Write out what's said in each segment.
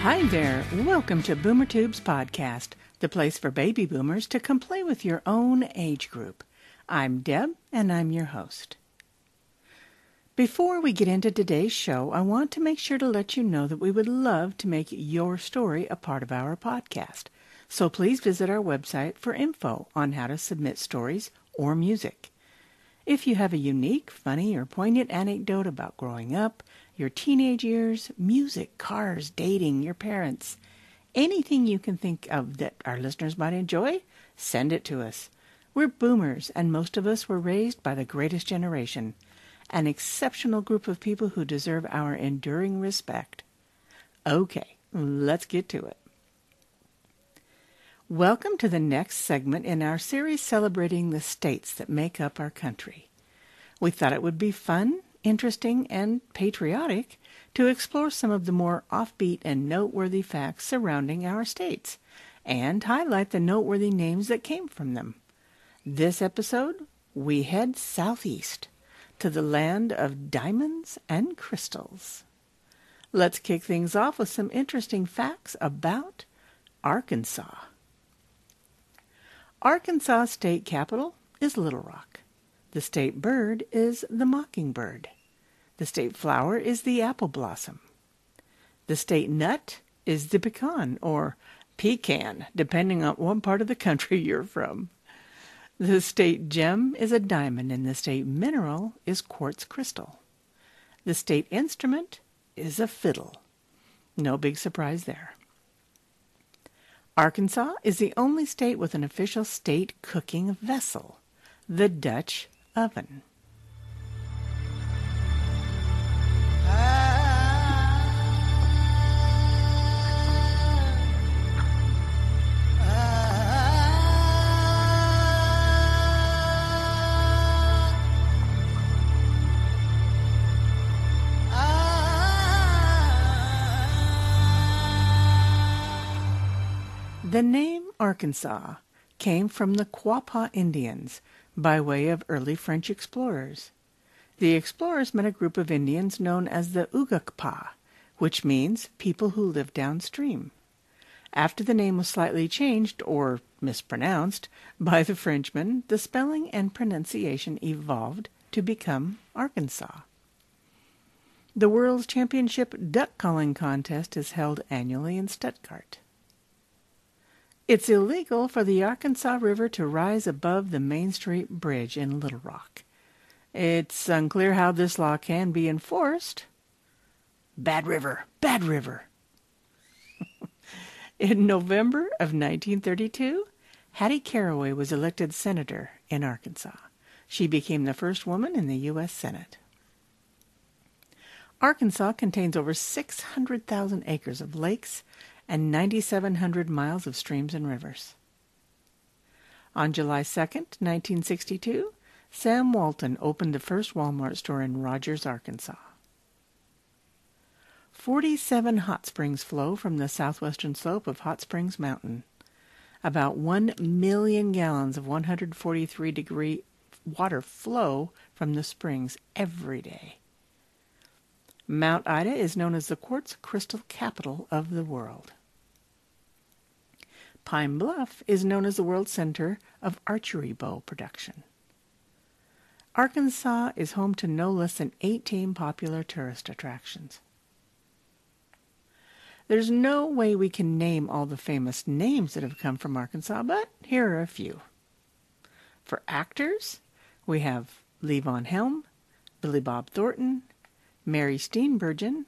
Hi there. Welcome to BoomerTube's podcast, the place for baby boomers to come play with your own age group. I'm Deb, and I'm your host. Before we get into today's show, I want to make sure to let you know that we would love to make your story a part of our podcast. So please visit our website for info on how to submit stories or music. If you have a unique, funny, or poignant anecdote about growing up, your teenage years, music, cars, dating, your parents, anything you can think of that our listeners might enjoy, send it to us. We're boomers, and most of us were raised by the greatest generation, an exceptional group of people who deserve our enduring respect. Okay, let's get to it. Welcome to the next segment in our series celebrating the states that make up our country. We thought it would be fun, interesting, and patriotic to explore some of the more offbeat and noteworthy facts surrounding our states and highlight the noteworthy names that came from them. This episode, we head southeast to the land of diamonds and crystals. Let's kick things off with some interesting facts about Arkansas. Arkansas state capital is Little Rock. The state bird is the mockingbird. The state flower is the apple blossom. The state nut is the pecan or pecan, depending on what part of the country you're from. The state gem is a diamond, and the state mineral is quartz crystal. The state instrument is a fiddle. No big surprise there. Arkansas is the only state with an official state cooking vessel, the Dutch oven. The name Arkansas came from the Quapaw Indians by way of early French explorers. The explorers met a group of Indians known as the Ugakpa, which means people who live downstream. After the name was slightly changed, or mispronounced, by the Frenchmen, the spelling and pronunciation evolved to become Arkansas. The World's Championship Duck Calling Contest is held annually in Stuttgart. It's illegal for the Arkansas River to rise above the Main Street Bridge in Little Rock. It's unclear how this law can be enforced. Bad river, bad river. In November of 1932, Hattie Caraway was elected senator in Arkansas. She became the first woman in the U.S. Senate. Arkansas contains over 600,000 acres of lakes and 9,700 miles of streams and rivers. On July 2nd, 1962, Sam Walton opened the first Walmart store in Rogers, Arkansas. 47 hot springs flow from the southwestern slope of Hot Springs Mountain. About 1 million gallons of 143-degree water flow from the springs every day. Mount Ida is known as the quartz crystal capital of the world. Pine Bluff is known as the world center of archery bow production. Arkansas is home to no less than 18 popular tourist attractions. There's no way we can name all the famous names that have come from Arkansas, but here are a few. For actors, we have Lee Von Helm, Billy Bob Thornton, Mary Steenburgen,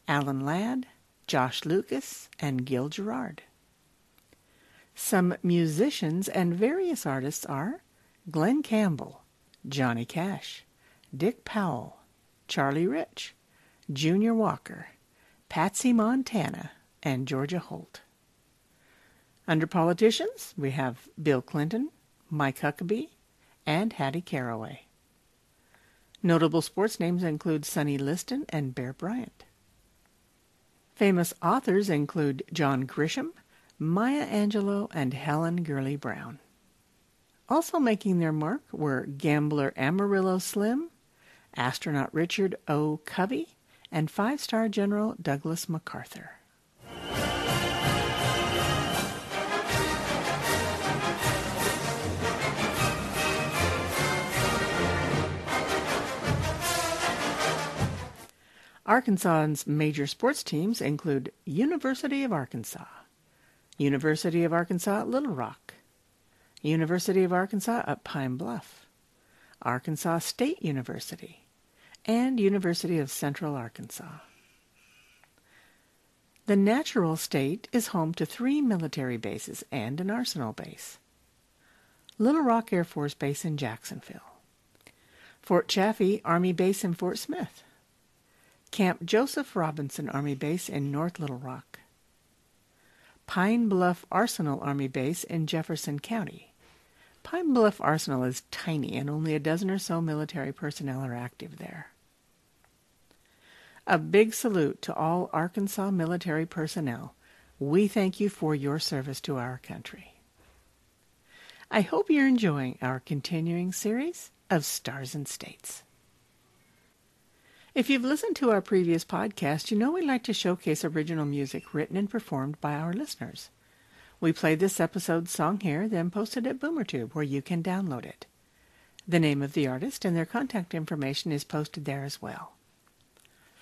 Alan Ladd, Josh Lucas, and Gil Gerard. Some musicians and various artists are Glenn Campbell, Johnny Cash, Dick Powell, Charlie Rich, Junior Walker, Patsy Montana, and Georgia Holt. Under politicians, we have Bill Clinton, Mike Huckabee, and Hattie Caraway. Notable sports names include Sonny Liston and Bear Bryant. Famous authors include John Grisham, Maya Angelou, and Helen Gurley Brown. Also making their mark were gambler Amarillo Slim, astronaut Richard O. Covey, and five-star General Douglas MacArthur. Arkansas's major sports teams include University of Arkansas, University of Arkansas at Little Rock, University of Arkansas at Pine Bluff, Arkansas State University, and University of Central Arkansas. The natural state is home to 3 military bases and an arsenal base. Little Rock Air Force Base in Jacksonville, Fort Chaffee Army Base in Fort Smith, Camp Joseph Robinson Army Base in North Little Rock, Pine Bluff Arsenal Army Base in Jefferson County. Pine Bluff Arsenal is tiny and only a dozen or so military personnel are active there. A big salute to all Arkansas military personnel. We thank you for your service to our country. I hope you're enjoying our continuing series of Stars and States. If you've listened to our previous podcast, you know we like to showcase original music written and performed by our listeners. We played this episode's song here, then posted at BoomerTube, where you can download it. The name of the artist and their contact information is posted there as well.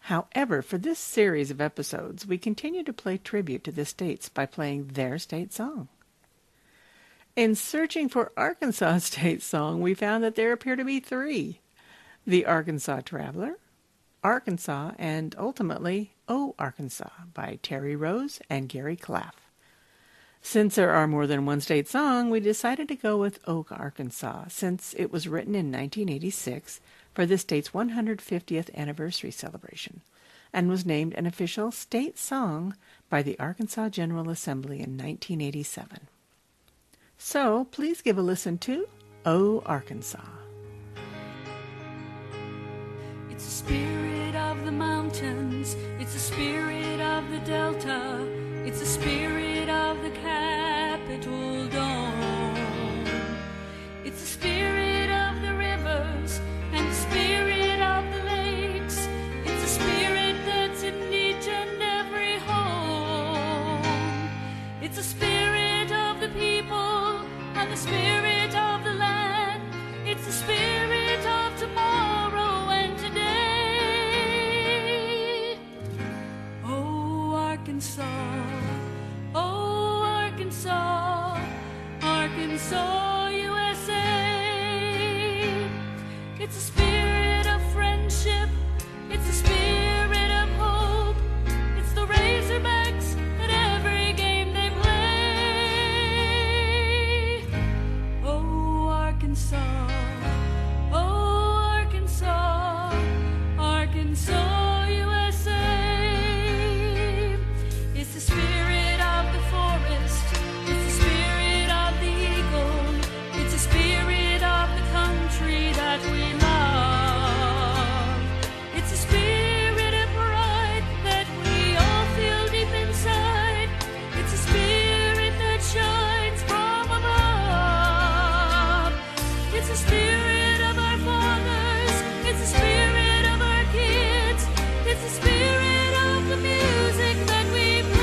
However, for this series of episodes, we continue to play tribute to the states by playing their state song. In searching for Arkansas state song, we found that there appear to be 3. The Arkansas Traveler, Arkansas, and ultimately, Oh Arkansas by Terry Rose and Gary Claff. Since there are more than one state song, we decided to go with Oh Arkansas, since it was written in 1986 for the state's 150th anniversary celebration, and was named an official state song by the Arkansas General Assembly in 1987. So, please give a listen to Oh Arkansas. It's the spirit of the mountains, it's the spirit of the delta, it's the spirit of the Capitol Dome. It's the spirit of the rivers and the spirit of the lakes. It's the spirit that's in each and every home. It's the spirit of the people and the spirit of the land. It's the spirit of tomorrow and today. Oh, Arkansas. Oh, Arkansas, Arkansas, USA. It's a spirit of friendship, it's a spirit of hope. It's the Razorbacks at every game they play. Oh, Arkansas, oh, Arkansas, Arkansas, USA. It's the spirit of the forest, it's the spirit of the eagle, it's the spirit of the country that we love. It's the spirit of pride that we all feel deep inside. It's the spirit that shines from above. It's the spirit of our fathers, it's the spirit of our kids, it's the spirit of the music that we play.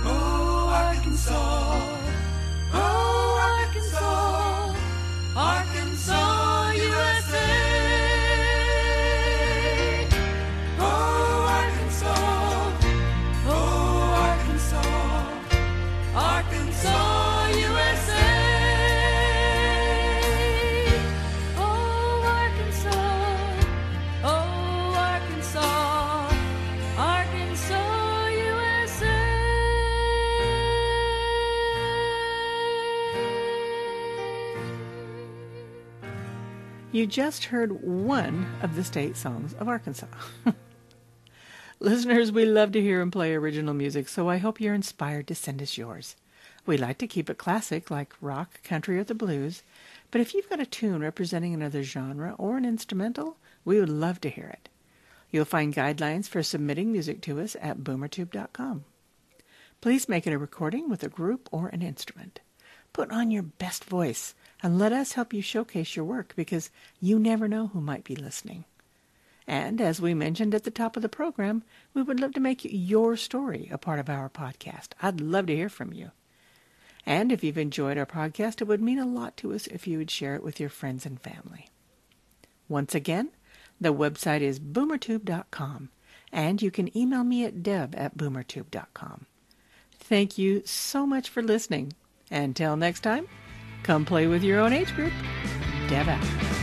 Oh, Arkansas, oh, Arkansas, Arkansas, USA. Oh, Arkansas, oh, Arkansas, Arkansas, USA. Oh, Arkansas, oh, Arkansas, Arkansas, USA. You just heard one of the state songs of Arkansas. Listeners, we love to hear and play original music, so I hope you're inspired to send us yours. We like to keep it classic, like rock, country, or the blues, but if you've got a tune representing another genre or an instrumental, we would love to hear it. You'll find guidelines for submitting music to us at BoomerTube.com. Please make it a recording with a group or an instrument. Put on your best voice and let us help you showcase your work, because you never know who might be listening. And as we mentioned at the top of the program, we would love to make your story a part of our podcast. I'd love to hear from you. And if you've enjoyed our podcast, it would mean a lot to us if you would share it with your friends and family. Once again, The website is BoomerTube.com, and you can email me at deb@BoomerTube.com. Thank you so much for listening. Until next time, come play with your own age group. Deb out.